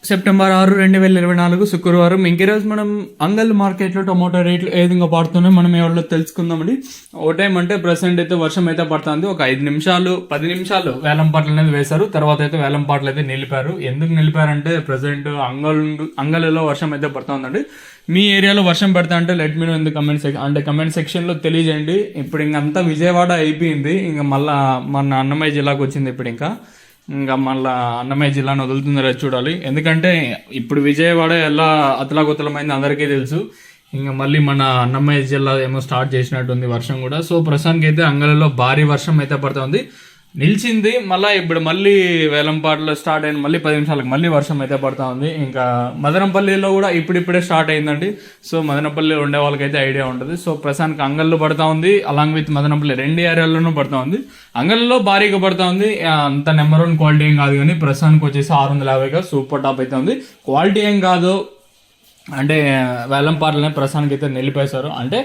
September 6, 2024 శుక్రవారం. ఇంకీరోజు మనం అంగల్ మార్కెట్లో టొమాటో రేట్లు ఏ విధంగా పడుతున్నాయో మనం ఎవరిలో తెలుసుకుందామండి. ఓ టైం అంటే ప్రెసెంట్ అయితే వర్షం అయితే పడుతుంది. ఒక 5 నిమిషాలు 10 నిమిషాలు వేలం పాటలు అనేది వేశారు. తర్వాత అయితే వేలం పాటలు అయితే నిలిపారు. ఎందుకు నిలిపారంటే ప్రెసెంట్ అంగల్లో వర్షం అయితే పడుతుందండి. మీ ఏరియాలో వర్షం పెడతా అంటే let me know in the comment సెక్షన్లో తెలియజేయండి. ఇప్పుడు ఇంకంతా విజయవాడ అయిపోయింది, ఇంకా మళ్ళీ మన అన్నమయ్య జిల్లాకు వచ్చింది. ఇంకా మళ్ళీ అన్నమయ్య జిల్లాను వదులుతుందో చూడాలి. ఎందుకంటే ఇప్పుడు విజయవాడ ఎలా అతలాకుతలమైంది అందరికీ తెలుసు. ఇంకా మళ్ళీ మన అన్నమయ్య జిల్లా ఏమో స్టార్ట్ చేసినట్టుంది వర్షం కూడా. సో ప్రస్తుతానికి అయితే అంగళలో భారీ వర్షం అయితే పడుతుంది. నిలిచింది, ఇప్పుడు మళ్ళీ వేలంపాటలో స్టార్ట్ అయిన మళ్ళీ 10 నిమిషాలకు మళ్ళీ వర్షం అయితే పడుతూ ఉంది. ఇంకా మదనపల్లిలో కూడా ఇప్పుడిప్పుడే స్టార్ట్ అయిందండి. సో మదనపల్లి ఉండే వాళ్ళకైతే ఐడియా ఉంటుంది. సో ప్రస్తుతానికి అంగల్లో పడుతూ ఉంది, అలాంగ్ విత్ మదనపల్లి 2 ఏరియాల్లోనూ పడుతూ ఉంది. అంగల్లో భారీగా పడుతూ ఉంది. అంత నెంబర్ 1 క్వాలిటీ ఏం కాదు, కానీ ప్రస్తుతానికి వచ్చేసి 650గా సూపర్ టాప్ అయితే ఉంది. క్వాలిటీ ఏం కాదు అంటే వేలంపాటలనే ప్రస్తుతానికి అయితే నిలిపేశారు. అంటే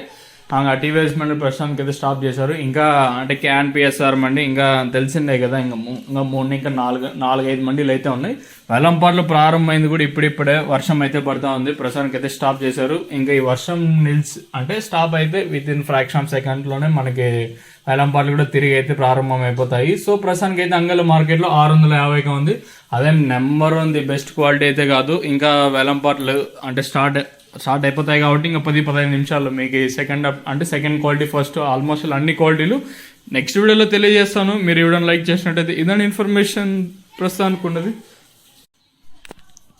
టీవీఎస్ మండి ప్రస్తుతానికి అయితే స్టాప్ చేశారు. ఇంకా అంటే క్యాన్ పిఎస్ఆర్ మండి ఇంకా తెలిసిందే కదా, ఇంకా 4-5 మండీలు అయితే ఉన్నాయి. వేలంపాటలు ప్రారంభమైంది కూడా ఇప్పుడిప్పుడే వర్షం అయితే పడుతూ ఉంది. ప్రస్తుతానికి అయితే స్టాప్ చేశారు. ఇంకా ఈ వర్షం స్టాప్ అయితే విత్ ఇన్ ఫ్రాక్షన్ ఆఫ్ సెకండ్లోనే మనకి వేలంపాటలు కూడా తిరిగి అయితే ప్రారంభం అయిపోతాయి. సో ప్రస్తుతానికి అయితే అంగల్ మార్కెట్లో 650గా ఉంది. అదే నెంబర్ 1 ది బెస్ట్ క్వాలిటీ అయితే కాదు. ఇంకా వేలంపాటలు అంటే స్టార్ట్ అయిపోతాయి కాబట్టి ఇంకా 10-15 నిమిషాల్లో మీకు సెకండ్ క్వాలిటీ ఫస్ట్ ఆల్మోస్ట్ అన్ని క్వాలిటీలు నెక్స్ట్ వీడియోలో తెలియజేస్తాను. మీరు వీడియోని లైక్ చేసినట్టయితే ఇదని ఇన్ఫర్మేషన్ ప్రస్తుతానికి ఉన్నది.